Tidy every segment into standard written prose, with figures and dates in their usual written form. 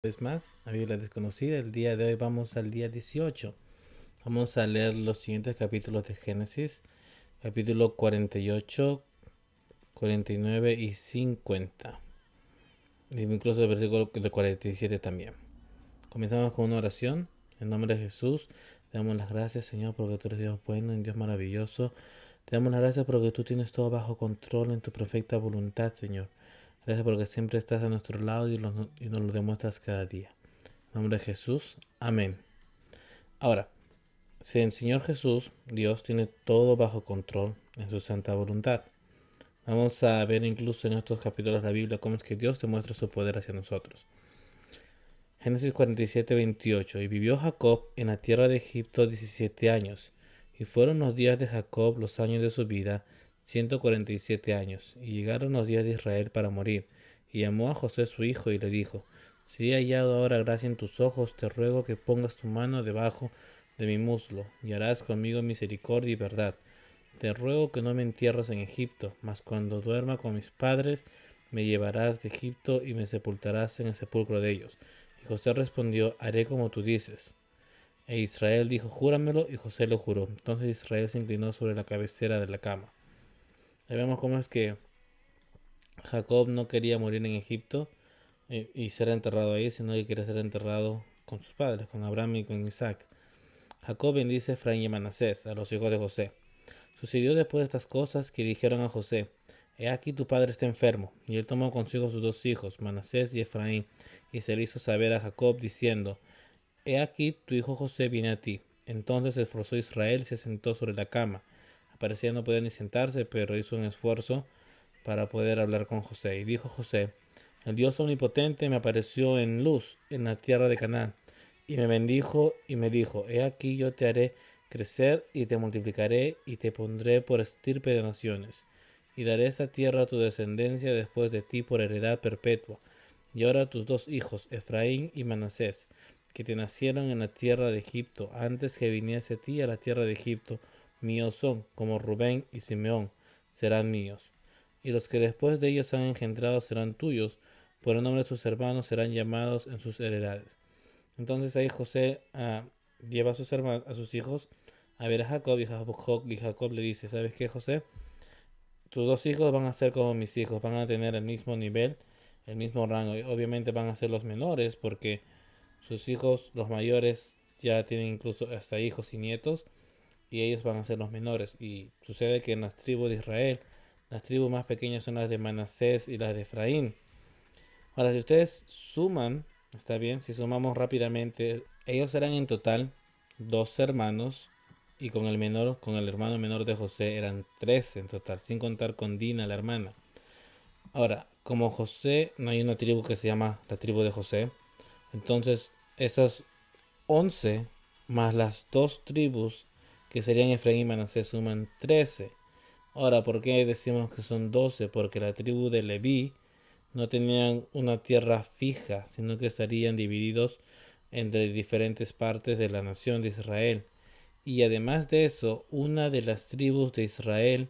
Vez más, a Biblia desconocida. El día de hoy vamos al día 18. Vamos a leer los siguientes capítulos de Génesis, capítulo 48, 49 y 50. Y incluso el versículo de 47 también. Comenzamos con una oración. En nombre de Jesús, te damos las gracias, Señor, porque tú eres Dios bueno y Dios maravilloso. Te damos las gracias porque tú tienes todo bajo control en tu perfecta voluntad, Señor. Gracias porque siempre estás a nuestro lado y nos lo demuestras cada día. En nombre de Jesús, amén. Ahora, si el Señor Jesús, Dios, tiene todo bajo control en su santa voluntad. Vamos a ver incluso en estos capítulos de la Biblia cómo es que Dios demuestra su poder hacia nosotros. Génesis 47, 28. Y vivió Jacob en la tierra de Egipto 17 años. Y fueron los días de Jacob, los años de su vida, 147 años. Y llegaron los días de Israel para morir. Y llamó a José su hijo y le dijo: Si he hallado ahora gracia en tus ojos, te ruego que pongas tu mano debajo de mi muslo, y harás conmigo misericordia y verdad. Te ruego que no me entierres en Egipto, mas cuando duerma con mis padres, me llevarás de Egipto y me sepultarás en el sepulcro de ellos. Y José respondió: Haré como tú dices. E Israel dijo: Júramelo, y José lo juró. Entonces Israel se inclinó sobre la cabecera de la cama. Ahí vemos cómo es que Jacob no quería morir en Egipto y ser enterrado ahí, sino que quería ser enterrado con sus padres, con Abraham y con Isaac. Jacob bendice a Efraín y a Manasés, a los hijos de José. Sucedió después de estas cosas que dijeron a José: He aquí tu padre está enfermo. Y él tomó consigo sus dos hijos, Manasés y Efraín, y se le hizo saber a Jacob, diciendo: He aquí tu hijo José viene a ti. Entonces se esforzó Israel y se sentó sobre la cama. Parecía no poder ni sentarse, pero hizo un esfuerzo para poder hablar con José. Y dijo José: El Dios omnipotente me apareció en luz en la tierra de Canaán, y me bendijo y me dijo: He aquí yo te haré crecer y te multiplicaré y te pondré por estirpe de naciones, y daré esta tierra a tu descendencia después de ti por heredad perpetua. Y ahora tus dos hijos, Efraín y Manasés, que te nacieron en la tierra de Egipto, antes que viniese a ti a la tierra de Egipto, míos son, como Rubén y Simeón, serán míos. Y los que después de ellos han engendrado serán tuyos, por el nombre de sus hermanos serán llamados en sus heredades. Entonces ahí José lleva a a sus hijos a ver a Jacob, y Jacob le dice: ¿Sabes qué, José? Tus dos hijos van a ser como mis hijos, van a tener el mismo nivel, el mismo rango. Y obviamente van a ser los menores porque sus hijos, los mayores, ya tienen incluso hasta hijos y nietos, y ellos van a ser los menores. Y sucede que en las tribus de Israel, las tribus más pequeñas son las de Manasés y las de Efraín. Ahora, si ustedes suman, está bien, si sumamos rápidamente, ellos eran en total dos hermanos, y con el menor, con el hermano menor de José, eran tres en total, sin contar con Dina, la hermana. Ahora, como José, no hay una tribu que se llama la tribu de José, entonces esas 11 más las dos tribus que serían Efraín y Manasés suman 13. Ahora, ¿por qué decimos que son 12? Porque la tribu de Leví no tenían una tierra fija, sino que estarían divididos entre diferentes partes de la nación de Israel. Y además de eso, una de las tribus de Israel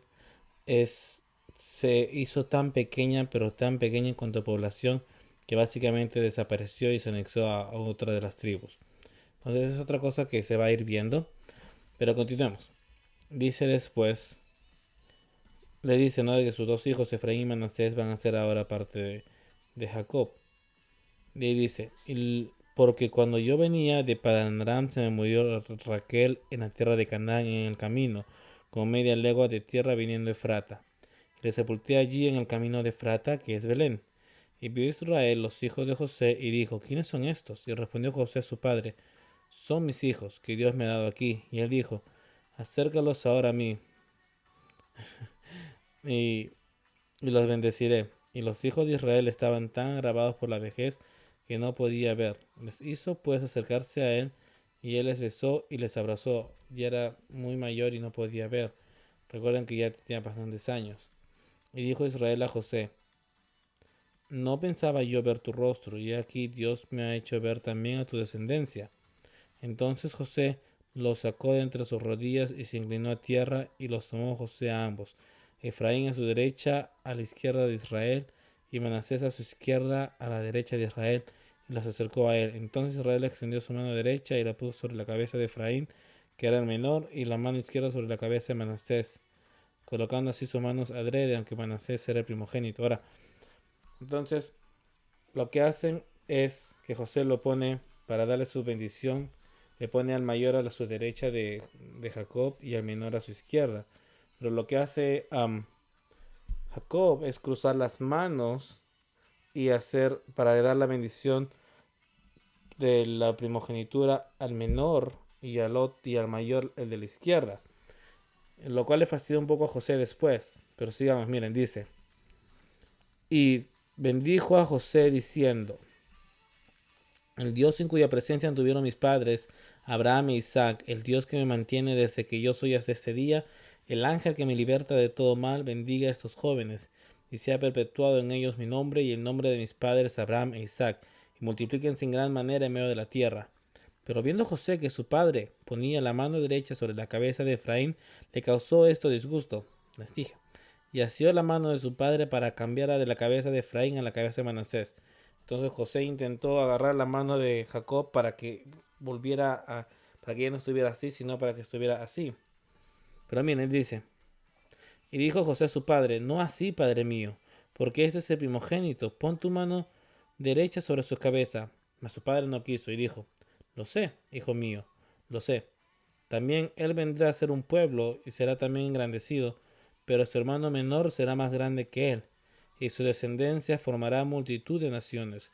es, se hizo tan pequeña, pero tan pequeña en cuanto a población, que básicamente desapareció y se anexó a otra de las tribus. Entonces es otra cosa que se va a ir viendo. Pero continuemos. Dice después, le dice, ¿no?, de que sus dos hijos, Efraín y Manasés, van a ser ahora parte de Jacob. Y dice: Porque cuando yo venía de Padan Aram se me murió Raquel en la tierra de Canaán en el camino, con media legua de tierra viniendo de Efrata. Le sepulté allí en el camino de Efrata, que es Belén. Y vio Israel los hijos de José y dijo: ¿Quiénes son estos? Y respondió José a su padre: Son mis hijos, que Dios me ha dado aquí. Y él dijo: Acércalos ahora a mí, y, y los bendeciré. Y los hijos de Israel estaban tan agravados por la vejez que no podía ver. Les hizo pues acercarse a él, y él les besó y les abrazó. Ya era muy mayor y no podía ver. Recuerden que ya tenía bastantes años. Y dijo Israel a José: No pensaba yo ver tu rostro, y aquí Dios me ha hecho ver también a tu descendencia. Entonces José los sacó de entre sus rodillas y se inclinó a tierra, y los tomó José a ambos, Efraín a su derecha, a la izquierda de Israel, y Manasés a su izquierda, a la derecha de Israel, y los acercó a él. Entonces Israel extendió su mano derecha y la puso sobre la cabeza de Efraín, que era el menor, y la mano izquierda sobre la cabeza de Manasés, colocando así sus manos adrede, aunque Manasés era el primogénito. Ahora, entonces, lo que hacen es que José lo pone, para darle su bendición, le pone al mayor a su derecha de Jacob y al menor a su izquierda. Pero lo que hace Jacob es cruzar las manos y hacer, para dar la bendición de la primogenitura al menor y al mayor el de la izquierda. Lo cual le fastidia un poco a José después. Pero sigamos, miren, dice. Y bendijo a José diciendo: el Dios en cuya presencia anduvieron mis padres, Abraham e Isaac, el Dios que me mantiene desde que yo soy hasta este día, el ángel que me liberta de todo mal, bendiga a estos jóvenes, y sea perpetuado en ellos mi nombre y el nombre de mis padres Abraham e Isaac, y multiplíquense en gran manera en medio de la tierra. Pero viendo José que su padre ponía la mano derecha sobre la cabeza de Efraín, le causó esto disgusto, les dije, y asió la mano de su padre para cambiarla de la cabeza de Efraín a la cabeza de Manasés. Entonces José intentó agarrar la mano de Jacob para que para que ya no estuviera así, sino para que estuviera así. Pero miren, él dice, y dijo José a su padre: no así, padre mío, porque este es el primogénito, pon tu mano derecha sobre su cabeza. Mas su padre no quiso y dijo: lo sé, hijo mío, lo sé. También él vendrá a ser un pueblo y será también engrandecido, pero su hermano menor será más grande que él, y su descendencia formará multitud de naciones.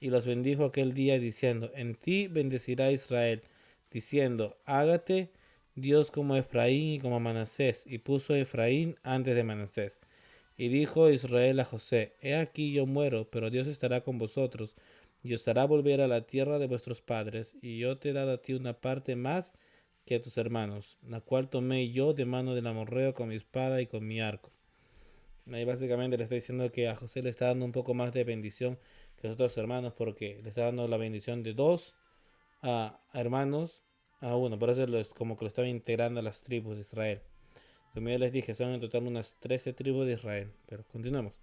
Y los bendijo aquel día diciendo: en ti bendecirá Israel, diciendo: hágate Dios como Efraín y como Manasés. Y puso a Efraín antes de Manasés. Y dijo Israel a José: he aquí yo muero, pero Dios estará con vosotros, y os hará volver a la tierra de vuestros padres, y yo te he dado a ti una parte más que a tus hermanos, la cual tomé yo de mano del amorreo con mi espada y con mi arco. Ahí básicamente le está diciendo que a José le está dando un poco más de bendición que a los otros hermanos, porque le está dando la bendición de dos hermanos a uno. Por eso es como que lo estaba integrando a las tribus de Israel. Como ya les dije, son en total unas 13 tribus de Israel. Pero continuemos.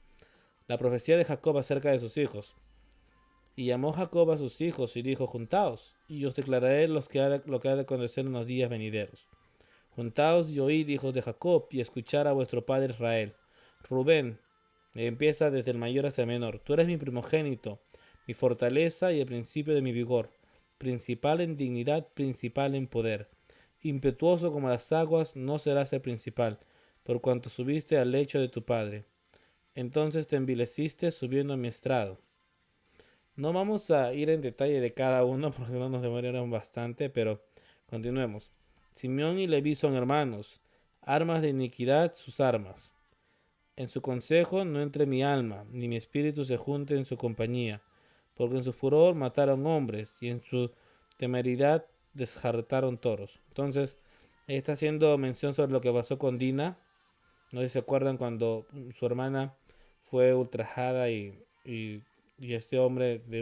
La profecía de Jacob acerca de sus hijos. Y llamó Jacob a sus hijos y dijo: juntaos, y os declararé lo que ha de acontecer en los días venideros. Juntaos y oíd, hijos de Jacob, y escuchar a vuestro padre Israel. Rubén, empieza desde el mayor hasta el menor. Tú eres mi primogénito, mi fortaleza y el principio de mi vigor, principal en dignidad, principal en poder. Impetuoso como las aguas, no serás el principal, por cuanto subiste al lecho de tu padre. Entonces te envileciste subiendo a mi estrado. No vamos a ir en detalle de cada uno porque no nos demoraron bastante, pero continuemos. Simeón y Leví son hermanos, armas de iniquidad sus armas. En su consejo no entre mi alma, ni mi espíritu se junte en su compañía, porque en su furor mataron hombres y en su temeridad desjartaron toros. Entonces, está haciendo mención sobre lo que pasó con Dina. No sé si se acuerdan cuando su hermana fue ultrajada y este hombre de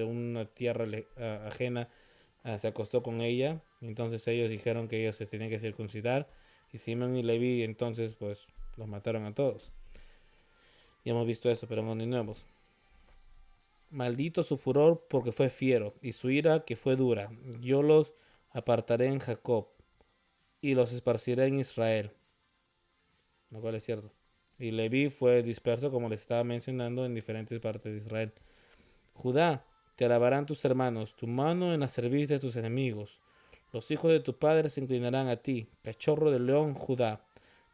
una tierra ajena se acostó con ella. Entonces ellos dijeron que ellos se tenían que circuncidar y Simón y Leví entonces pues los mataron a todos. Ya hemos visto eso, pero continuemos. Maldito su furor porque fue fiero y su ira que fue dura. Yo los apartaré en Jacob y los esparciré en Israel. Lo cual es cierto. Y Leví fue disperso, como les estaba mencionando, en diferentes partes de Israel. Judá, te alabarán tus hermanos, tu mano en la cerviz de tus enemigos. Los hijos de tu padre se inclinarán a ti, cachorro del león Judá.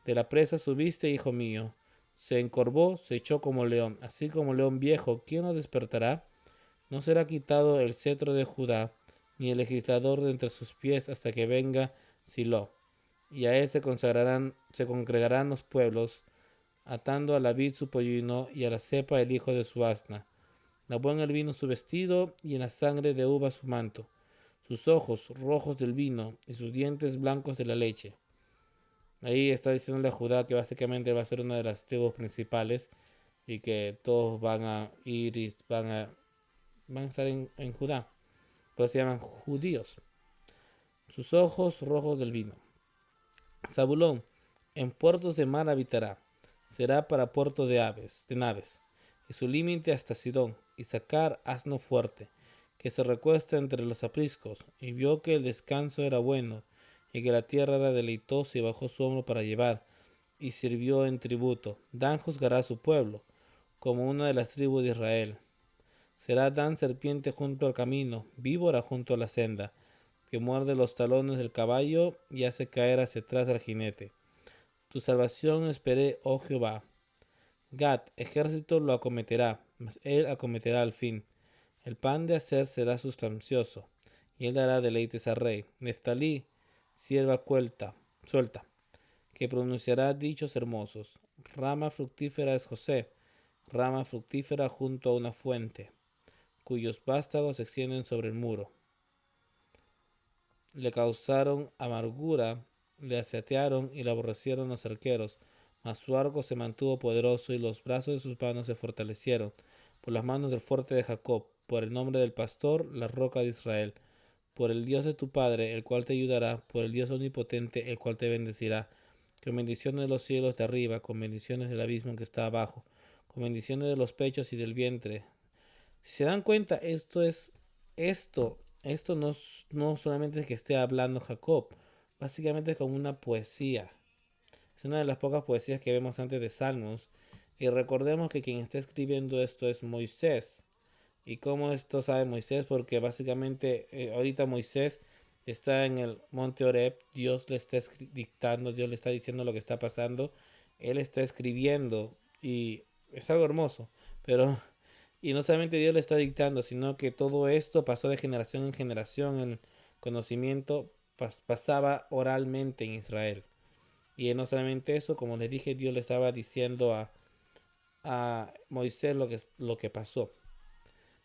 De la presa subiste, hijo mío. Se encorvó, se echó como león, así como león viejo. ¿Quién lo despertará? No será quitado el cetro de Judá, ni el legislador de entre sus pies hasta que venga Silo. Y a él se congregarán los pueblos, atando a la vid su pollino y a la cepa el hijo de su asna. Lavó en el vino su vestido y en la sangre de uva su manto, sus ojos rojos del vino y sus dientes blancos de la leche. Ahí está diciéndole a Judá que básicamente va a ser una de las tribus principales y que todos van a ir y van a estar en Judá. Pero se llaman judíos. Sus ojos rojos del vino. Zabulón, en puertos de mar habitará. Será para puerto de naves. y su límite hasta Sidón, y sacar asno fuerte, que se recuesta entre los apriscos, y vio que el descanso era bueno, y que la tierra era deleitosa, y bajó su hombro para llevar, y sirvió en tributo. Dan juzgará a su pueblo, como una de las tribus de Israel. Será Dan serpiente junto al camino, víbora junto a la senda, que muerde los talones del caballo y hace caer hacia atrás al jinete. Tu salvación esperé, oh Jehová. Gad, ejército lo acometerá, mas él acometerá al fin. El pan de hacer será sustancioso, y él dará deleites al rey. Neftalí, sierva suelta, que pronunciará dichos hermosos. Rama fructífera es José, rama fructífera junto a una fuente, cuyos vástagos se extienden sobre el muro. Le causaron amargura, le asaetearon y le aborrecieron los arqueros, mas su arco se mantuvo poderoso y los brazos de sus manos se fortalecieron, por las manos del fuerte de Jacob, por el nombre del pastor, la roca de Israel, por el Dios de tu Padre, el cual te ayudará, por el Dios omnipotente, el cual te bendecirá, con bendiciones de los cielos de arriba, con bendiciones del abismo que está abajo, con bendiciones de los pechos y del vientre. Si se dan cuenta, esto no solamente es que esté hablando Jacob, básicamente es como una poesía. Es una de las pocas poesías que vemos antes de Salmos. Y recordemos que quien está escribiendo esto es Moisés. ¿Y cómo esto sabe Moisés? Porque básicamente ahorita Moisés está en el monte Horeb, Dios le está dictando, Dios le está diciendo lo que está pasando, él está escribiendo y es algo hermoso, pero y no solamente Dios le está dictando, sino que todo esto pasó de generación en generación, el conocimiento pasaba oralmente en Israel. Y no solamente eso, como les dije, Dios le estaba diciendo a Moisés lo que pasó.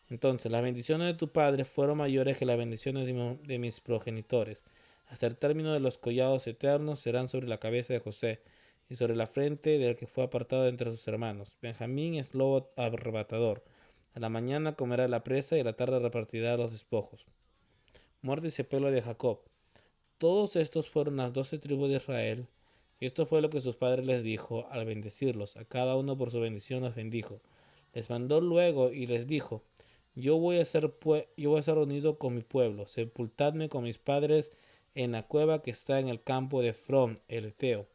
Entonces, las bendiciones de tu padre fueron mayores que las bendiciones de mis progenitores. Hasta el término de los collados eternos serán sobre la cabeza de José y sobre la frente del que fue apartado entre sus hermanos. Benjamín es lobo arrebatador. A la mañana comerá la presa y a la tarde repartirá los despojos. Muerte y sepelio de Jacob. Todos estos fueron las 12 tribus de Israel. Y esto fue lo que sus padres les dijo al bendecirlos. A cada uno por su bendición los bendijo. Les mandó luego y les dijo: yo voy a ser unido con mi pueblo. Sepultadme con mis padres en la cueva que está en el campo de Frón, el Eteo,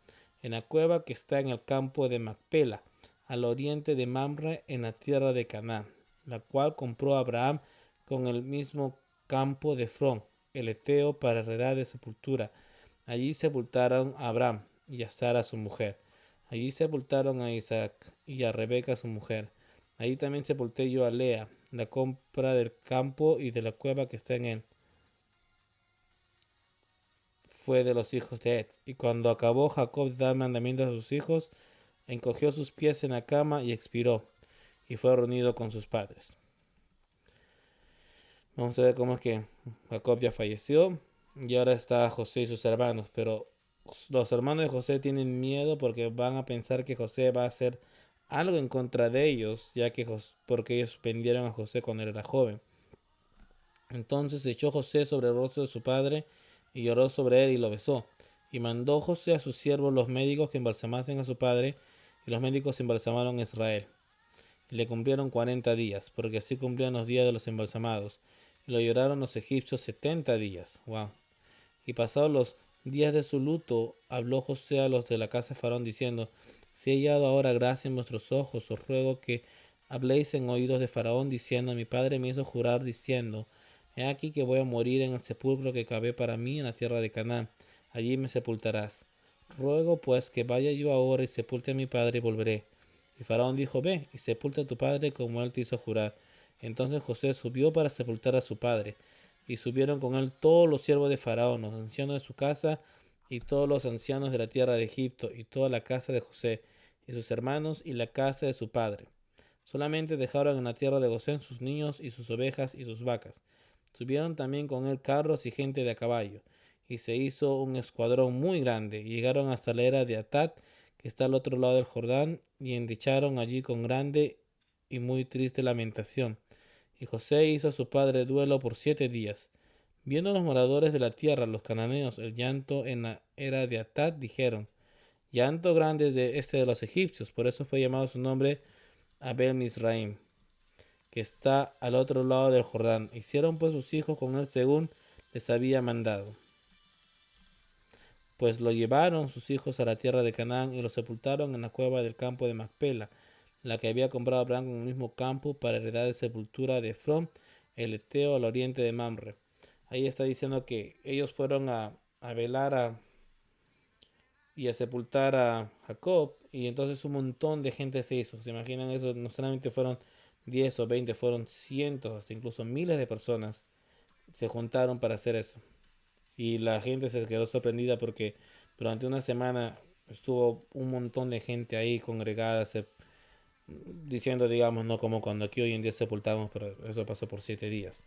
en la cueva que está en el campo de Macpela, al oriente de Mamre, en la tierra de Canaán, la cual compró Abraham con el mismo campo de Frón, el Eteo, para heredad de sepultura. Allí sepultaron a Abraham y a Sara su mujer. Allí sepultaron a Isaac y a Rebeca su mujer. Allí también sepulté yo a Lea, la compra del campo y de la cueva que está en él. Fue de los hijos de Ed. Y cuando acabó Jacob de dar mandamientos a sus hijos, encogió sus pies en la cama y expiró, y fue reunido con sus padres. Vamos a ver cómo es que Jacob ya falleció y ahora está José y sus hermanos, pero los hermanos de José tienen miedo porque van a pensar que José va a hacer algo en contra de ellos, ya que porque ellos vendieron a José cuando él era joven. Entonces echó José sobre el rostro de su padre y lloró sobre él y lo besó. Y mandó José a sus siervos los médicos que embalsamasen a su padre, y los médicos embalsamaron a Israel. Y le cumplieron 40 días, porque así cumplían los días de los embalsamados. Y lo lloraron los egipcios 70 días. Wow. Y pasados los días de su luto, habló José a los de la casa de Faraón diciendo: si he hallado ahora gracia en vuestros ojos, os ruego que habléis en oídos de Faraón diciendo: mi padre me hizo jurar diciendo: he aquí que voy a morir en el sepulcro que cavé para mí en la tierra de Canaán, allí me sepultarás. Ruego pues que vaya yo ahora y sepulte a mi padre y volveré. Y Faraón dijo: ve y sepulta a tu padre como él te hizo jurar. Entonces José subió para sepultar a su padre, y subieron con él todos los siervos de Faraón, los ancianos de su casa, y todos los ancianos de la tierra de Egipto, y toda la casa de José, y sus hermanos, y la casa de su padre. Solamente dejaron en la tierra de Gosén sus niños y sus ovejas y sus vacas. Subieron también con él carros y gente de a caballo, y se hizo un escuadrón muy grande, y llegaron hasta la era de Atad, que está al otro lado del Jordán, y endicharon allí con grande y muy triste lamentación. Y José hizo a su padre duelo por 7 días. Viendo los moradores de la tierra, los cananeos, el llanto en la era de Atad, dijeron: llanto grande es de los egipcios. Por eso fue llamado su nombre Abel Misraim, que está al otro lado del Jordán. Hicieron pues sus hijos con él según les había mandado. Pues lo llevaron sus hijos a la tierra de Canaán y lo sepultaron en la cueva del campo de Macpela, la que había comprado Abraham en el mismo campo para heredar de sepultura de Efrón, el Eteo, al oriente de Mamre. Ahí está diciendo que ellos fueron a velar y a sepultar a Jacob, y entonces un montón de gente se hizo. ¿Se imaginan eso? No solamente fueron 10 o 20, fueron cientos, hasta incluso miles de personas se juntaron para hacer eso. Y la gente se quedó sorprendida porque durante una semana estuvo un montón de gente ahí congregada, diciendo, digamos, no como cuando aquí hoy en día sepultamos, pero eso pasó por 7 días.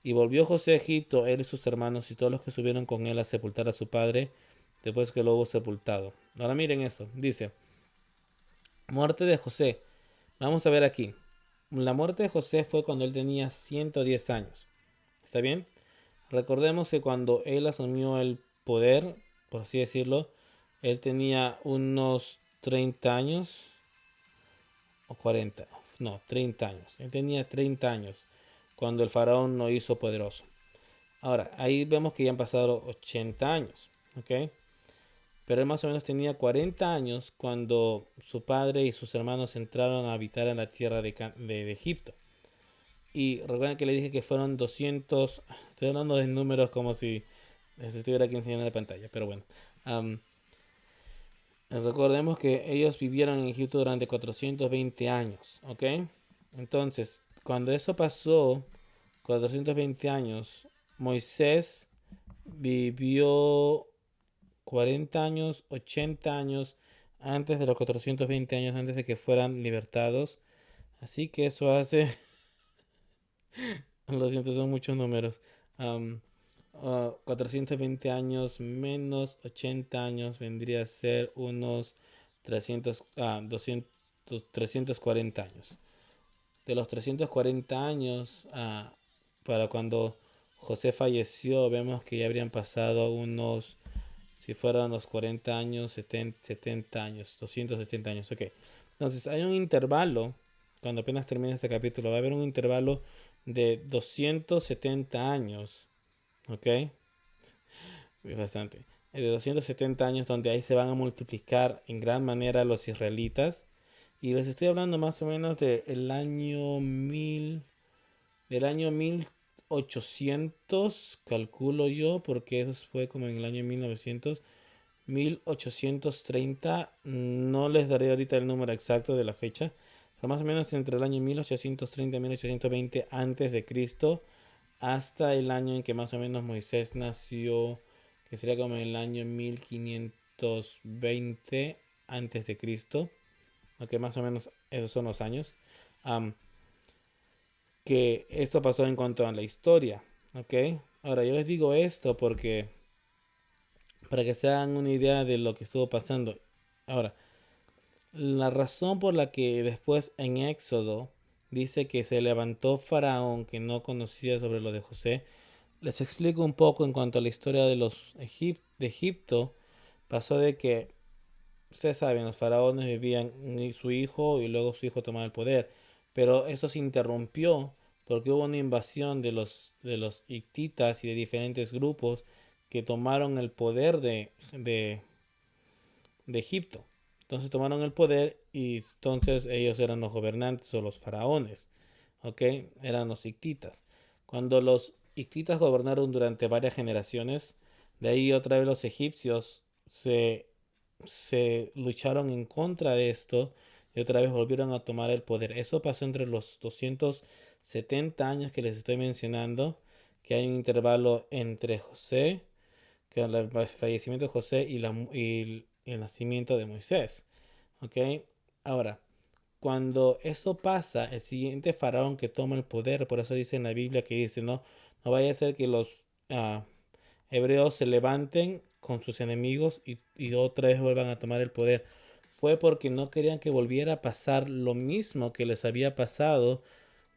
Y volvió José a Egipto, él y sus hermanos y todos los que subieron con él a sepultar a su padre, después que lo hubo sepultado. Ahora miren eso, dice, muerte de José. Vamos a ver aquí. La muerte de José fue cuando él tenía 110 años. ¿Está bien? Recordemos que cuando él asumió el poder, por así decirlo, él tenía unos 30 años o 40, no, 30 años. Él tenía 30 años cuando el faraón lo hizo poderoso. Ahora, ahí vemos que ya han pasado 80 años, ¿ok? Pero él más o menos tenía 40 años cuando su padre y sus hermanos entraron a habitar en la tierra de Egipto. Y recuerden que le dije que fueron 200, estoy hablando de números como si les estuviera aquí enseñando en la pantalla, pero bueno. Am, Recordemos que ellos vivieron en Egipto durante 420 años, ¿ok? Entonces, cuando eso pasó, 420 años, Moisés vivió 40 años, 80 años antes de los 420 años, antes de que fueran libertados. Así que eso hace, lo siento, son muchos números. Am, 420 años menos 80 años vendría a ser unos 200, 340 años. De los 340 años para cuando José falleció, vemos que ya habrían pasado unos, si fueran los 40 años, 70 años, 270 años. Ok. Entonces hay un intervalo, cuando apenas termine este capítulo, va a haber un intervalo de 270 años. Ok. Es bastante. De 270 años donde ahí se van a multiplicar en gran manera los israelitas. Y les estoy hablando más o menos del año 1800 calculo yo, porque eso fue como en el año 1830. No les daré ahorita el número exacto de la fecha, pero más o menos entre el año 1830 y 1820 antes de Cristo, hasta el año en que más o menos Moisés nació, que sería como en el año 1520 antes de Cristo, ok, más o menos esos son los años. Am, que esto pasó en cuanto a la historia, ok. Ahora yo les digo esto porque para que se hagan una idea de lo que estuvo pasando. Ahora, la razón por la que después en Éxodo dice que se levantó Faraón que no conocía sobre lo de José, les explico un poco en cuanto a la historia de de Egipto. Pasó de que, ustedes saben, los faraones vivían y su hijo y luego su hijo tomaba el poder. Pero eso se interrumpió porque hubo una invasión de los hititas y de diferentes grupos que tomaron el poder de Egipto. Entonces tomaron el poder y entonces ellos eran los gobernantes o los faraones. ¿Ok? Eran los hititas. Cuando los hititas gobernaron durante varias generaciones, de ahí otra vez los egipcios se, se lucharon en contra de esto y otra vez volvieron a tomar el poder. Eso pasó entre los 270 años que les estoy mencionando, que hay un intervalo entre José, que el fallecimiento de José y el nacimiento de Moisés. ¿Ok? Ahora, cuando eso pasa, el siguiente faraón que toma el poder, por eso dice en la Biblia que dice, no, no vaya a ser que los ah, hebreos se levanten con sus enemigos y otra vez vuelvan a tomar el poder. Fue porque no querían que volviera a pasar lo mismo que les había pasado,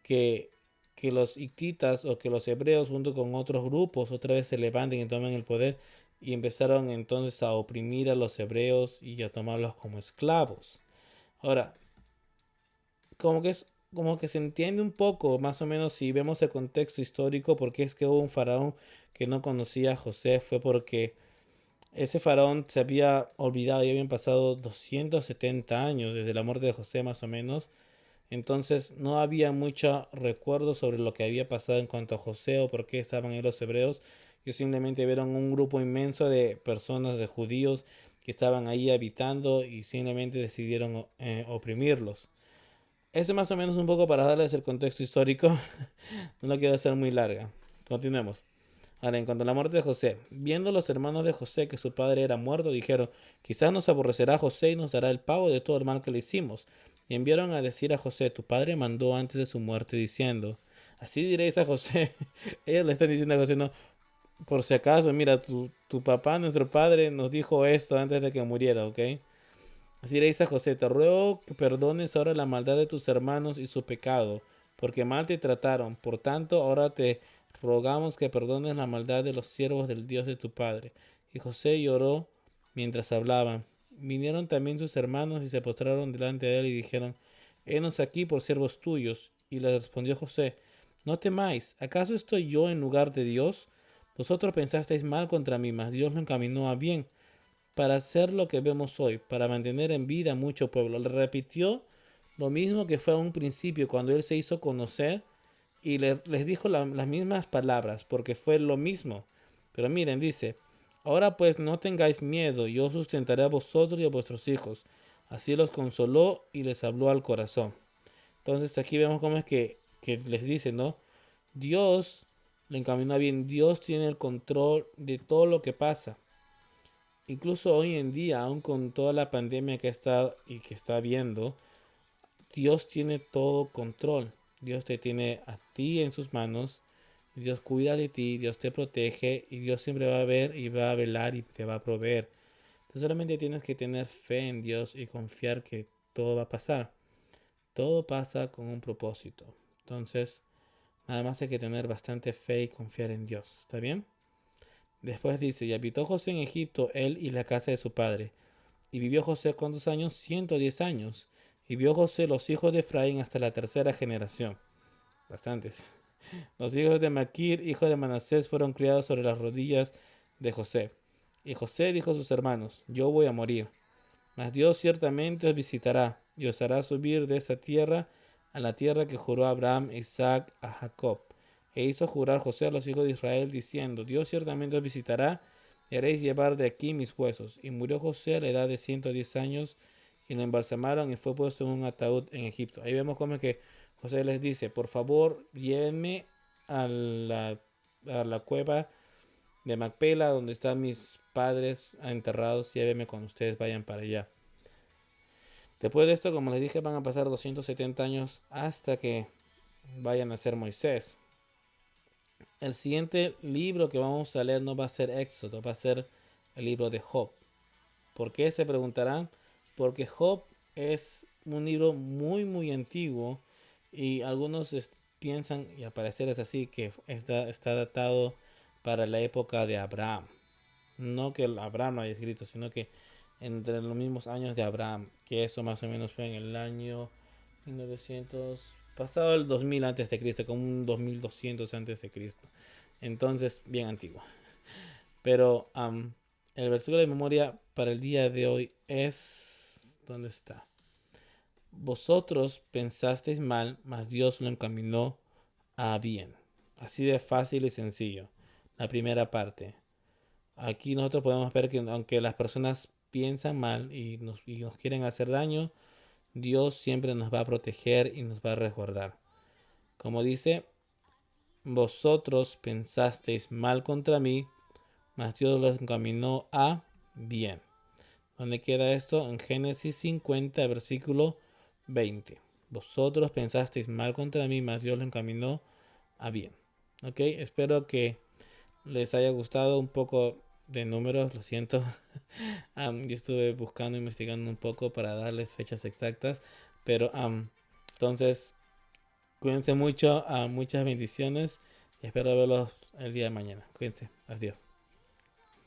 que, que los hititas o que los hebreos junto con otros grupos otra vez se levanten y tomen el poder y empezaron entonces a oprimir a los hebreos y a tomarlos como esclavos. Ahora, como que se entiende un poco, más o menos, si vemos el contexto histórico, porque es que hubo un faraón que no conocía a José, fue porque ese faraón se había olvidado y habían pasado 270 años desde la muerte de José, más o menos. Entonces no había mucho recuerdo sobre lo que había pasado en cuanto a José o por qué estaban ahí los hebreos. Ellos simplemente vieron un grupo inmenso de personas, de judíos, que estaban ahí habitando y simplemente decidieron oprimirlos. Eso más o menos un poco para darles el contexto histórico. No lo quiero hacer muy larga. Continuemos. Ahora, en cuanto a la muerte de José, viendo los hermanos de José que su padre era muerto, dijeron, quizás nos aborrecerá José y nos dará el pago de todo el mal que le hicimos. Y enviaron a decir a José, tu padre mandó antes de su muerte diciendo, así diréis a José. Ellos le están diciendo a José, no, por si acaso, mira, tu papá, nuestro padre, nos dijo esto antes de que muriera, ¿ok? Así le dice a José, te ruego que perdones ahora la maldad de tus hermanos y su pecado, porque mal te trataron. Por tanto, ahora te rogamos que perdones la maldad de los siervos del Dios de tu padre. Y José lloró mientras hablaban. Vinieron también sus hermanos y se postraron delante de él y dijeron, henos aquí por siervos tuyos. Y le respondió José, no temáis, ¿acaso estoy yo en lugar de Dios? Vosotros pensasteis mal contra mí, mas Dios lo encaminó a bien para hacer lo que vemos hoy, para mantener en vida mucho pueblo. Le repitió lo mismo que fue a un principio cuando él se hizo conocer y les dijo las mismas palabras, porque fue lo mismo. Pero miren, dice, ahora pues no tengáis miedo, yo sustentaré a vosotros y a vuestros hijos. Así los consoló y les habló al corazón. Entonces aquí vemos cómo es que les dice, ¿no? Dios le encamina bien, Dios tiene el control de todo lo que pasa. Incluso hoy en día, aún con toda la pandemia que está y que está habiendo, Dios tiene todo control. Dios te tiene a ti en sus manos. Dios cuida de ti, Dios te protege y Dios siempre va a ver y va a velar y te va a proveer. Entonces solamente tienes que tener fe en Dios y confiar que todo va a pasar. Todo pasa con un propósito. Entonces, nada más hay que tener bastante fe y confiar en Dios. ¿Está bien? Después dice, y habitó José en Egipto, él y la casa de su padre. Y vivió José cuántos años, 110 años. Y vio José los hijos de Efraín hasta la tercera generación. Bastantes. Los hijos de Maquir, hijo de Manasés, fueron criados sobre las rodillas de José. Y José dijo a sus hermanos, yo voy a morir. Mas Dios ciertamente os visitará y os hará subir de esta tierra a la tierra que juró a Abraham, Isaac, a Jacob. E hizo jurar José a los hijos de Israel, diciendo, Dios ciertamente os visitará y haréis llevar de aquí mis huesos. Y murió José a la edad de 110 años y lo embalsamaron y fue puesto en un ataúd en Egipto. Ahí vemos cómo es que José les dice, por favor, llévenme a la cueva de Macpela, donde están mis padres enterrados, llévenme cuando ustedes vayan para allá. Después de esto, como les dije, van a pasar 270 años hasta que vayan a ser Moisés. El siguiente libro que vamos a leer no va a ser Éxodo, va a ser el libro de Job. ¿Por qué? Se preguntarán. Porque Job es un libro muy antiguo y algunos piensan, y al parecer es así, que está datado para la época de Abraham. No que Abraham lo haya escrito, sino que entre los mismos años de Abraham, que eso más o menos fue en el año 1900, pasado el 2000 antes de Cristo, como un 2200 antes de Cristo. Entonces, bien antiguo. Pero el versículo de memoria para el día de hoy es, ¿dónde está? Vosotros pensasteis mal, mas Dios lo encaminó a bien. Así de fácil y sencillo. La primera parte. Aquí nosotros podemos ver que aunque las personas piensan mal y nos quieren hacer daño, Dios siempre nos va a proteger y nos va a resguardar. Como dice, vosotros pensasteis mal contra mí, mas Dios los encaminó a bien. ¿Dónde queda esto? En Génesis 50, versículo 20. Vosotros pensasteis mal contra mí, mas Dios lo encaminó a bien. Ok, espero que les haya gustado un poco de números, lo siento. Yo estuve buscando, investigando un poco para darles fechas exactas, pero entonces cuídense mucho, muchas bendiciones y espero verlos el día de mañana. Cuídense, adiós.